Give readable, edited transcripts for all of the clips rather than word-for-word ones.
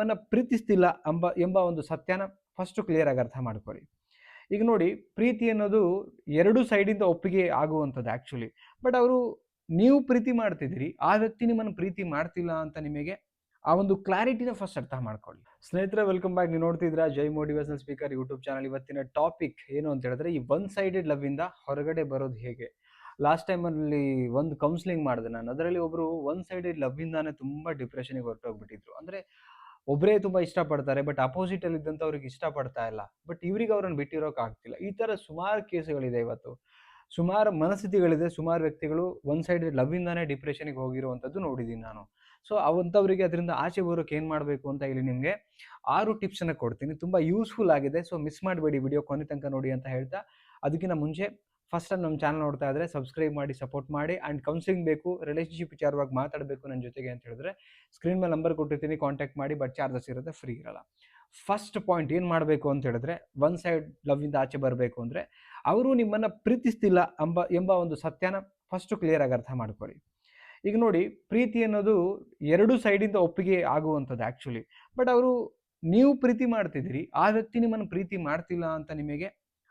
ಅವನ್ನ ಪ್ರೀತಿಸ್ತಿಲ್ಲ ಎಂಬ ಒಂದು ಸತ್ಯನ ಫಸ್ಟ್ ಕ್ಲಿಯರ್ ಆಗಿ ಅರ್ಥ ಮಾಡ್ಕೊಳ್ಳಿ. ಈಗ ನೋಡಿ, ಪ್ರೀತಿ ಅನ್ನೋದು ಎರಡು ಸೈಡಿಂದ ಒಪ್ಪಿಗೆ ಆಗುವಂಥದ್ದು ಆಕ್ಚುಲಿ. ಬಟ್ ಅವರು ನೀವು ಪ್ರೀತಿ ಮಾಡ್ತಿದ್ದೀರಿ, ಆ ವ್ಯಕ್ತಿ ನಿಮ್ಮನ್ನು ಪ್ರೀತಿ ಮಾಡ್ತಿಲ್ಲ ಅಂತ ನಿಮಗೆ ಆ ಒಂದು ಕ್ಲಾರಿಟಿನ ಫಸ್ಟ್ ಅರ್ಥ ಮಾಡ್ಕೊಳ್ಳಿ. ಸ್ನೇಹಿತರೆ, ವೆಲ್ಕಮ್ ಬ್ಯಾಕ್. ನೀವು ನೋಡ್ತಿದ್ರ ಜೈ ಮೋಟಿವೇಶನಲ್ ಸ್ಪೀಕರ್ ಯೂಟ್ಯೂಬ್ ಚಾನಲ್. ಇವತ್ತಿನ ಟಾಪಿಕ್ ಏನು ಅಂತ ಹೇಳಿದ್ರೆ, ಈ ಒನ್ ಸೈಡೆಡ್ ಲವ್ ಇಂದ ಹೊರಗಡೆ ಬರೋದು ಹೇಗೆ. ಲಾಸ್ಟ್ ಟೈಮ್ ಅಲ್ಲಿ ಒಂದು ಕೌನ್ಸಿಲಿಂಗ್ ಮಾಡಿದೆ ನಾನು. ಅದರಲ್ಲಿ ಒಬ್ರು ಒನ್ ಸೈಡೆಡ್ ಲವ್ ಇಂದಾನೆ ತುಂಬಾ ಡಿಪ್ರೆಷನ್ಗೆ ಹೊರಟೋಗ್ಬಿಟ್ಟಿದ್ರು. ಅಂದ್ರೆ ಒಬ್ಬರೇ ತುಂಬಾ ಇಷ್ಟಪಡ್ತಾರೆ, ಬಟ್ ಅಪೋಸಿಟ್ ಅಲ್ಲಿ ಇದ್ದಂತ ಅವ್ರಿಗೆ ಇಷ್ಟಪಡ್ತಾ ಇಲ್ಲ, ಬಟ್ ಇವ್ರಿಗೆ ಅವ್ರನ್ನ ಬಿಟ್ಟಿರೋಕೆ ಆಗ್ತಿಲ್ಲ. ಈ ತರ ಸುಮಾರು ಕೇಸುಗಳಿದೆ. ಇವತ್ತು ಸುಮಾರು ಮನಸ್ಥಿತಿಗಳಿದೆ, ಸುಮಾರು ವ್ಯಕ್ತಿಗಳು ಒನ್ ಸೈಡ್ ಲವ್ ಇಂದಾನೆ ಡಿಪ್ರೆಷನ್ಗೆ ಹೋಗಿರುವಂತದ್ದು ನೋಡಿದೀನಿ ನಾನು. ಸೊ ಅವಂತವರಿಗೆ ಅದರಿಂದ ಆಚೆ ಬರೋಕೆ ಏನ್ ಮಾಡಬೇಕು ಅಂತ ಇಲ್ಲಿ ನಿಮ್ಗೆ 6 ಟಿಪ್ಸ್ ಅನ್ನ ಕೊಡ್ತೀನಿ. ತುಂಬಾ ಯೂಸ್ಫುಲ್ ಆಗಿದೆ. ಸೊ ಮಿಸ್ ಮಾಡಬೇಡಿ, ವಿಡಿಯೋ ಕೊನೆ ತನಕ ನೋಡಿ ಅಂತ ಹೇಳ್ತಾ, ಅದಕ್ಕಿಂತ ಮುಂಚೆ ಫಸ್ಟ್ ನಮ್ಮ ಚಾನಲ್ ನೋಡ್ತಾ ಇದ್ರೆ ಸಬ್ಸ್ಕ್ರೈಬ್ ಮಾಡಿ, ಸಪೋರ್ಟ್ ಮಾಡಿ. ಅಂಡ್ ಕೌನ್ಸಿಲಿಂಗ್ ಬೇಕು, ರಿಲೇಶನ್ಶಿಪ್ ವಿಚಾರವಾಗಿ ಮಾತಾಡಬೇಕು ನನ್ನ ಜೊತೆಗೆ ಅಂತ ಹೇಳಿದ್ರೆ ಸ್ಕ್ರೀನ್ ಮೇಲೆ ನಂಬರ್ ಕೊಟ್ಟಿರ್ತೀನಿ, ಕಾಂಟ್ಯಾಕ್ಟ್ ಮಾಡಿ. ಬಟ್ ಚಾರ್ಜಸ್ ಇರುತ್ತೆ, ಫ್ರೀ ಇರಲ್ಲ. ಫಸ್ಟ್ ಪಾಯಿಂಟ್ ಏನು ಮಾಡಬೇಕು ಅಂತ ಹೇಳಿದ್ರೆ, ಒನ್ ಸೈಡ್ ಲವ್ ಇಂದ ಆಚೆ ಬರಬೇಕು ಅಂದ್ರೆ, ಅವರು ನಿಮ್ಮನ್ನ ಪ್ರೀತಿಸ್ತಿಲ್ಲ ಎಂಬ ಒಂದು ಸತ್ಯನ ಫಸ್ಟ್ ಕ್ಲಿಯರ್ ಆಗಿ ಅರ್ಥ ಮಾಡ್ಕೊಳ್ಳಿ. ಈಗ ನೋಡಿ, ಪ್ರೀತಿ ಅನ್ನೋದು ಎರಡು ಸೈಡಿಂದ ಒಪ್ಪಿಗೆ ಆಗುವಂಥದ್ದು ಆಕ್ಚುಲಿ. ಬಟ್ ಅವರು ನೀವು ಪ್ರೀತಿ ಮಾಡ್ತಿದ್ದೀರಿ, ಆ ವ್ಯಕ್ತಿ ನಿಮ್ಮನ್ನು ಪ್ರೀತಿ ಮಾಡ್ತಿಲ್ಲ ಅಂತ ನಿಮಗೆ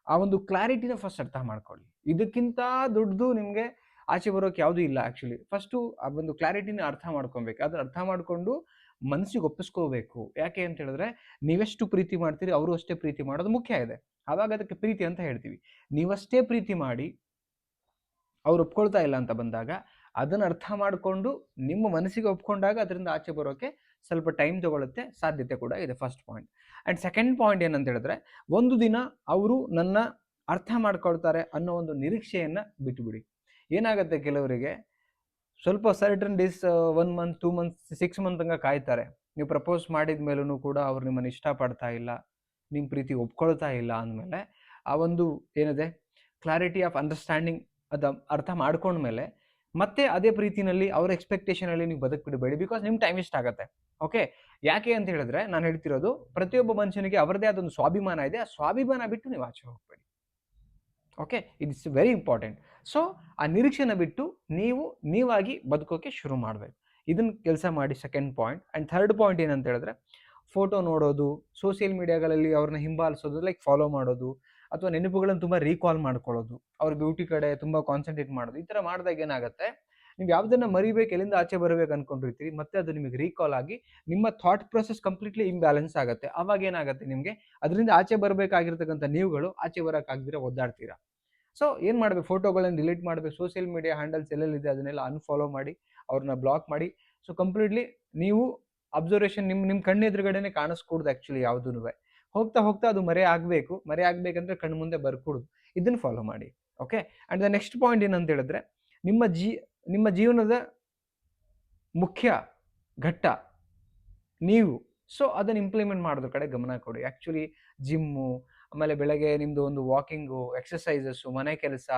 ಆ ಒಂದು ಕ್ಲಾರಿಟಿನ ಫಸ್ಟ್ ಅರ್ಥ ಮಾಡ್ಕೊಳ್ಳಿ. ಇದಕ್ಕಿಂತ ದೊಡ್ಡದು ನಿಮಗೆ ಆಚೆ ಬರೋಕೆ ಯಾವುದೂ ಇಲ್ಲ ಆಕ್ಚುಲಿ. ಫಸ್ಟು ಆ ಒಂದು ಕ್ಲಾರಿಟಿನ ಅರ್ಥ ಮಾಡ್ಕೊಬೇಕು. ಅದು ಅರ್ಥ ಮಾಡ್ಕೊಂಡು ಮನಸ್ಸಿಗೆ ಒಪ್ಪಿಸ್ಕೋಬೇಕು. ಯಾಕೆ ಅಂತ ಹೇಳಿದ್ರೆ, ನೀವೆಷ್ಟು ಪ್ರೀತಿ ಮಾಡ್ತೀರಿ ಅವರು ಅಷ್ಟೇ ಪ್ರೀತಿ ಮಾಡೋದು ಮುಖ್ಯ ಇದೆ. ಆವಾಗ ಅದಕ್ಕೆ ಪ್ರೀತಿ ಅಂತ ಹೇಳ್ತೀವಿ. ನೀವಷ್ಟೇ ಪ್ರೀತಿ ಮಾಡಿ ಅವ್ರು ಒಪ್ಕೊಳ್ತಾ ಇಲ್ಲ ಅಂತ ಬಂದಾಗ, ಅದನ್ನ ಅರ್ಥ ಮಾಡಿಕೊಂಡು ನಿಮ್ಮ ಮನಸ್ಸಿಗೆ ಒಪ್ಕೊಂಡಾಗ ಅದರಿಂದ ಆಚೆ ಬರೋಕೆ ಸ್ವಲ್ಪ ಟೈಮ್ ತಗೊಳುತ್ತೆ, ಸಾಧ್ಯತೆ ಕೂಡ ಇದೆ. First point. And second point ಏನಂತ ಹೇಳಿದ್ರೆ, ಒಂದು ದಿನ ಅವರು ನನ್ನ ಅರ್ಥ ಮಾಡ್ಕೊಳ್ತಾರೆ ಅನ್ನೋ ಒಂದು ನಿರೀಕ್ಷೆಯನ್ನ ಬಿಟ್ಟುಬಿಡಿ. ಏನಾಗುತ್ತೆ, ಕೆಲವರಿಗೆ ಸ್ವಲ್ಪ certain days 1 month 2 months 6 month ತನಕ ಕಾಯ್ತಾರೆ. ನೀವು ಪ್ರಪೋಸ್ ಮಾಡಿದ ಮೇಲೂ ಕೂಡ ಅವ್ರು ನಿಮ್ಮನ್ನು ಇಷ್ಟಪಡ್ತಾ ಇಲ್ಲ, ನಿಮ್ಮ ಪ್ರೀತಿ ಒಪ್ಕೊಳ್ತಾ ಇಲ್ಲ ಅಂದಮೇಲೆ, ಆ ಒಂದು ಏನಿದೆ ಕ್ಲಾರಿಟಿ ಆಫ್ ಅಂಡರ್ಸ್ಟ್ಯಾಂಡಿಂಗ್ ಅದು ಅರ್ಥ ಮಾಡ್ಕೊಂಡ್ಮೇಲೆ ಮತ್ತೆ ಅದೇ ಪ್ರೀತಿನಲ್ಲಿ ಅವ್ರ ಎಕ್ಸ್ಪೆಕ್ಟೇಷನ್ ಅಲ್ಲಿ ನೀವು ಬದುಕ್ಬಿಡಬೇಡಿ. ಬಿಕಾಸ್ ನಿಮ್ಗೆ ಟೈಮ್ ವೇಸ್ಟ್ ಆಗುತ್ತೆ. ಓಕೆ, ಯಾಕೆ ಅಂತ ಹೇಳಿದ್ರೆ, ನಾನು ಹೇಳ್ತಿರೋದು ಪ್ರತಿಯೊಬ್ಬ ಮನುಷ್ಯನಿಗೆ ಅವರದೇ ಆದೊಂದು ಸ್ವಾಭಿಮಾನ ಇದೆ. ಆ ಸ್ವಾಭಿಮಾನ ಬಿಟ್ಟು ನೀವು ಆಚೆ ಹೋಗ್ಬೇಡಿ. Okay, it's very important. So ಆ ನಿರೀಕ್ಷೆನ ಬಿಟ್ಟು ನೀವಾಗಿ ಬದುಕೋಕೆ ಶುರು ಮಾಡಬೇಕು. ಇದನ್ನ ಕೆಲಸ ಮಾಡಿ, second point. And third point ಏನಂತ ಹೇಳಿದ್ರೆ, ಫೋಟೋ ನೋಡೋದು, ಸೋಷಿಯಲ್ ಮೀಡಿಯಾಗಳಲ್ಲಿ ಅವ್ರನ್ನ ಹಿಂಬಾಲಿಸೋದು, ಲೈಕ್ ಫಾಲೋ ಮಾಡೋದು, ಅಥವಾ ನೆನಪುಗಳನ್ನು ತುಂಬ ರೀಕಾಲ್ ಮಾಡ್ಕೊಳ್ಳೋದು, ಅವ್ರ ಬ್ಯೂಟಿ ಕಡೆ ತುಂಬ ಕಾನ್ಸಂಟ್ರೇಟ್ ಮಾಡೋದು. ಈ ಥರ ಮಾಡಿದಾಗ ಏನಾಗುತ್ತೆ, ನೀವು ಯಾವುದನ್ನ ಮರಿಬೇಕು, ಎಲ್ಲಿಂದ ಆಚೆ ಬರಬೇಕು ಅನ್ಕೊಂಡಿರ್ತೀರಿ, ಮತ್ತೆ ಅದು ನಿಮಗೆ ರೀಕಾಲ್ ಆಗಿ ನಿಮ್ಮ ಥಾಟ್ ಪ್ರೊಸೆಸ್ ಕಂಪ್ಲೀಟ್ಲಿ ಇಂಬ್ಯಾಲೆನ್ಸ್ ಆಗುತ್ತೆ. ಅವಾಗ ಏನಾಗುತ್ತೆ, ನಿಮಗೆ ಅದರಿಂದ ಆಚೆ ಬರಬೇಕಾಗಿರ್ತಕ್ಕಂಥ ನೀವುಗಳು ಆಚೆ ಬರೋಕ್ಕಾಗ್ದಿರ ಒದ್ದಾಡ್ತೀರಾ. ಸೊ ಏನು ಮಾಡಬೇಕು, ಫೋಟೋಗಳನ್ನು ಡಿಲೀಟ್ ಮಾಡಬೇಕು. ಸೋಷಿಯಲ್ ಮೀಡಿಯಾ ಹ್ಯಾಂಡಲ್ಸ್ ಎಲ್ಲೆಲ್ಲಿದೆ ಅದನ್ನೆಲ್ಲ ಅನ್ಫಾಲೋ ಮಾಡಿ, ಅವ್ರನ್ನ ಬ್ಲಾಕ್ ಮಾಡಿ. ಸೊ ಕಂಪ್ಲೀಟ್ಲಿ ನೀವು ಅಬ್ಸರ್ವೇಷನ್ ನಿಮ್ಮ ಕಣ್ಣೆದುರುಗಡೆನೆ ಕಾಣಿಸ್ಕೂಡ್ದು ಆ್ಯಕ್ಚುಲಿ ಯಾವುದೂ. ಹೋಗ್ತಾ ಹೋಗ್ತಾ ಅದು ಮರೆ ಆಗ್ಬೇಕಂದ್ರೆ ಕಣ್ಣು ಮುಂದೆ ಬರ್ಕೂಡ್ದು. ಇದನ್ನ ಫಾಲೋ ಮಾಡಿ. Okay. And the next point ಏನಂತ ಹೇಳಿದ್ರೆ, ನಿಮ್ಮ ಜೀವನದ ಮುಖ್ಯ ಘಟ್ಟ ನೀವು. ಸೊ ಅದನ್ನ ಇಂಪ್ಲಿಮೆಂಟ್ ಮಾಡೋದ್ರ ಕಡೆ ಗಮನ ಕೊಡಿ. ಆ್ಯಕ್ಚುಲಿ ಜಿಮ್ಮು, ಆಮೇಲೆ ಬೆಳಗ್ಗೆ ನಿಮ್ಮದು ಒಂದು ವಾಕಿಂಗು, ಎಕ್ಸಸೈಸಸ್ಸು, ಮನೆ ಕೆಲಸ,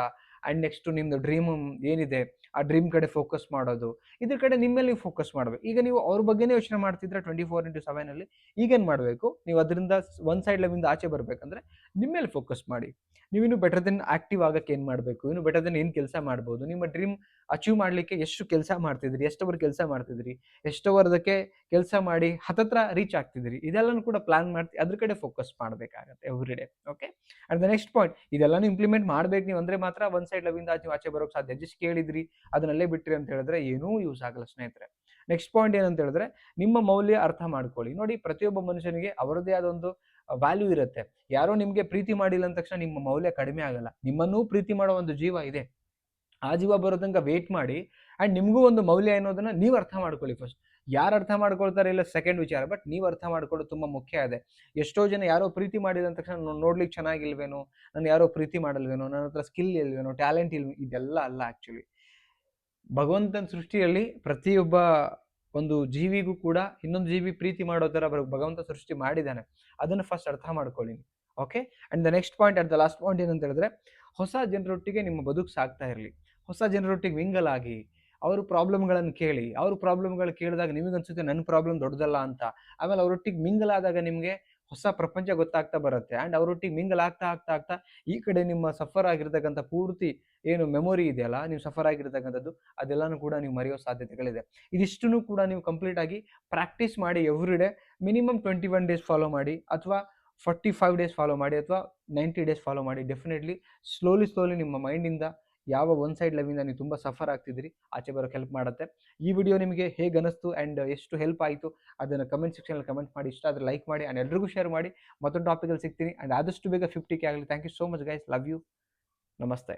ಆ್ಯಂಡ್ ನೆಕ್ಸ್ಟು ನಿಮ್ಮದು ಡ್ರೀಮು ಏನಿದೆ ಆ ಡ್ರೀಮ್ ಕಡೆ ಫೋಕಸ್ ಮಾಡೋದು, ಇದ್ರ ಕಡೆ ನಿಮ್ಮಲ್ಲಿ ನೀವು ಫೋಕಸ್ ಮಾಡಬೇಕು. ಈಗ ನೀವು ಅವ್ರ ಬಗ್ಗೆನೇ ಯೋಚನೆ ಮಾಡ್ತಿದ್ರೆ 24/7 ಈಗೇನು ಮಾಡಬೇಕು, ನೀವು ಅದರಿಂದ ಒನ್ ಸೈಡ್ ಲವಿಂದ ಆಚೆ ಬರಬೇಕಂದ್ರೆ ನಿಮ್ಮ ಮೇಲೆ ಫೋಕಸ್ ಮಾಡಿ. ನೀವು ಇನ್ನೂ ಬೆಟರ್ ದೆನ್ ಆಕ್ಟಿವ್ ಆಗಕ್ಕೆ ಏನು ಮಾಡಬೇಕು, ಇನ್ನೂ ಬೆಟರ್ ದೆನ್ ಏನು ಕೆಲಸ ಮಾಡ್ಬೋದು, ನಿಮ್ಮ ಡ್ರೀಮ್ ಅಚೀವ್ ಮಾಡಲಿಕ್ಕೆ ಎಷ್ಟು ಕೆಲಸ ಮಾಡ್ತಿದ್ರಿ, ಎಷ್ಟವರ್ ಕೆಲಸ ಮಾಡ್ತಿದ್ರಿ, ಎಷ್ಟವರ್ದಕ್ಕೆ ಕೆಲಸ ಮಾಡಿ ಹತ್ತತ್ರ ರೀಚ್ ಆಗ್ತಿದ್ರಿ, ಇದೆಲ್ಲನೂ ಕೂಡ ಪ್ಲಾನ್ ಮಾಡ್ತಿ, ಅದ್ರ ಕಡೆ ಫೋಕಸ್ ಮಾಡಬೇಕಾಗತ್ತೆ every day. Okay. And the next point, ಇದೆಲ್ಲಾನು ಇಂಪ್ಲಿಮೆಂಟ್ ಮಾಡ್ಬೇಕು ನೀವು, ಅಂದ್ರೆ ಮಾತ್ರ ಒನ್ ಸೈಡ್ ಲವಿಂದ ಆಚೆ ಬರೋಕೆ ಸಾಧ್ಯ. ಜಸ್ಟ್ ಕೇಳಿದ್ರಿ ಅದನ್ನಲ್ಲೇ ಬಿಟ್ರಿ ಅಂತ ಹೇಳಿದ್ರೆ ಏನೂ ಯೂಸ್ ಆಗಲ್ಲ ಸ್ನೇಹಿತರೆ. ನೆಕ್ಸ್ಟ್ ಪಾಯಿಂಟ್ ಏನಂತ ಹೇಳಿದ್ರೆ, ನಿಮ್ಮ ಮೌಲ್ಯ ಅರ್ಥ ಮಾಡ್ಕೊಳ್ಳಿ. ನೋಡಿ, ಪ್ರತಿಯೊಬ್ಬ ಮನುಷ್ಯನಿಗೆ ಅವರದೇ ಆದ ಒಂದು ವ್ಯಾಲ್ಯೂ ಇರುತ್ತೆ. ಯಾರೋ ನಿಮ್ಗೆ ಪ್ರೀತಿ ಮಾಡಿಲ್ಲ ಅಂದ ತಕ್ಷಣ ನಿಮ್ಮ ಮೌಲ್ಯ ಕಡಿಮೆ ಆಗಲ್ಲ. ನಿಮ್ಮನ್ನೂ ಪ್ರೀತಿ ಮಾಡೋ ಒಂದು ಜೀವ ಇದೆ. ಆ ಜೀವ ಬರೋ ತನಕ ವೇಟ್ ಮಾಡಿ. ಅಂಡ್ ನಿಮಗೂ ಒಂದು ಮೌಲ್ಯ ಅನ್ನೋದನ್ನ ನೀವು ಅರ್ಥ ಮಾಡ್ಕೊಳ್ಳಿ ಫಸ್ಟ್. ಯಾರು ಅರ್ಥ ಮಾಡ್ಕೊಳ್ತಾರೆ ಇಲ್ಲ ಸೆಕೆಂಡ್ ವಿಚಾರ, ಬಟ್ ನೀವು ಅರ್ಥ ಮಾಡ್ಕೊಳ್ಳೋದು ತುಂಬಾ ಮುಖ್ಯ ಇದೆ. ಎಷ್ಟೋ ಜನ ಯಾರೋ ಪ್ರೀತಿ ಮಾಡಿದ ತಕ್ಷಣ ನೋಡ್ಲಿಕ್ಕೆ ಚೆನ್ನಾಗಿಲ್ವೇನೋ, ನಾನು ಯಾರೋ ಪ್ರೀತಿ ಮಾಡಲ್ವೇನೋ, ನನ್ನ ಹತ್ರ ಸ್ಕಿಲ್ ಇಲ್ವೇನೋ, ಟ್ಯಾಲೆಂಟ್ ಇಲ್ವೇ, ಇದೆಲ್ಲ ಅಲ್ಲ ಆಕ್ಚುಲಿ. ಭಗವಂತನ ಸೃಷ್ಟಿಯಲ್ಲಿ ಪ್ರತಿಯೊಬ್ಬ ಒಂದು ಜೀವಿಗೂ ಕೂಡ ಇನ್ನೊಂದು ಜೀವಿ ಪ್ರೀತಿ ಮಾಡೋ ತರ ಭಗವಂತ ಸೃಷ್ಟಿ ಮಾಡಿದ್ದಾನೆ. ಅದನ್ನು ಫಸ್ಟ್ ಅರ್ಥ ಮಾಡ್ಕೊಳ್ಳಿ. Okay. And the next point, at the last point ಏನಂತ ಹೇಳಿದ್ರೆ, ಹೊಸ ಜನರೊಟ್ಟಿಗೆ ನಿಮ್ಮ ಬದುಕು ಸಾಗ್ತಾ ಇರಲಿ. ಹೊಸ ಜನರೊಟ್ಟಿಗೆ ಮಿಂಗಲ್ ಆಗಿ, ಅವ್ರ ಪ್ರಾಬ್ಲಮ್ಗಳನ್ನು ಕೇಳಿ. ಅವ್ರ ಪ್ರಾಬ್ಲಮ್ಗಳು ಕೇಳಿದಾಗ ನಿಮಗೆ ಅನ್ಸುತ್ತೆ ನನ್ನ ಪ್ರಾಬ್ಲಮ್ ದೊಡ್ಡದಲ್ಲ ಅಂತ. ಆಮೇಲೆ ಅವರೊಟ್ಟಿಗೆ ಮಿಂಗಲ್ ಆದಾಗ ನಿಮಗೆ ಹೊಸ ಪ್ರಪಂಚ ಗೊತ್ತಾಗ್ತಾ ಬರುತ್ತೆ. ಆ್ಯಂಡ್ ಅವರೊಟ್ಟಿಗೆ ಮಿಂಗಲ್ ಆಗ್ತಾ ಆಗ್ತಾ ಆಗ್ತಾ ಈ ಕಡೆ ನಿಮ್ಮ ಸಫರ್ ಆಗಿರ್ತಕ್ಕಂಥ ಪೂರ್ತಿ ಏನು ಮೆಮೊರಿ ಇದೆಯಲ್ಲ, ನೀವು ಸಫರ್ ಆಗಿರ್ತಕ್ಕಂಥದ್ದು ಅದೆಲ್ಲನೂ ಕೂಡ ನೀವು ಮರೆಯೋ ಸಾಧ್ಯತೆಗಳಿದೆ. ಇದಿಷ್ಟನ್ನು ಕೂಡ ನೀವು ಕಂಪ್ಲೀಟ್ ಆಗಿ ಪ್ರಾಕ್ಟೀಸ್ ಮಾಡಿ every day minimum 21 days follow ಮಾಡಿ, ಅಥವಾ 45 ಡೇಸ್ ಫಾಲೋ ಮಾಡಿ, ಅಥವಾ 90 ಡೇಸ್ ಫಾಲೋ ಮಾಡಿ. ಡೆಫಿನೆಟ್ಲಿ ಸ್ಲೋಲಿ ನಿಮ್ಮ ಮೈಂಡಿಂದ ಯಾವ ಒನ್ ಸೈಡ್ ಲೈವಿಂದ ನೀವು ತುಂಬ ಸಫರ್ ಆಗ್ತಿದ್ರಿ ಆಚೆ ಬರೋಕ್ಕೆ ಹೆಲ್ಪ್ ಮಾಡುತ್ತೆ. ಈ ವಿಡಿಯೋ ನಿಮಗೆ ಹೇಗೆ ಅನಿಸ್ತು ಆ್ಯಂಡ್ ಎಷ್ಟು ಹೆಲ್ಪ್ ಆಯಿತು ಅದನ್ನು ಕಮೆಂಟ್ ಸೆಕ್ಷನಲ್ಲಿ ಕಮೆಂಟ್ ಮಾಡಿ. ಇಷ್ಟ ಆದರೆ ಲೈಕ್ ಮಾಡಿ ಆ್ಯಂಡ್ ಎಲ್ರಿಗೂ ಶೇರ್ ಮಾಡಿ. ಮತ್ತೊಂದು ಟಾಪಿಕಲ್ಲಿ ಸಿಗ್ತೀನಿ ಆ್ಯಂಡ್ ಆದಷ್ಟು ಬೇಗ 50K ಆಗಲಿ. Thank you so much guys, love you, ನಮಸ್ತೆ.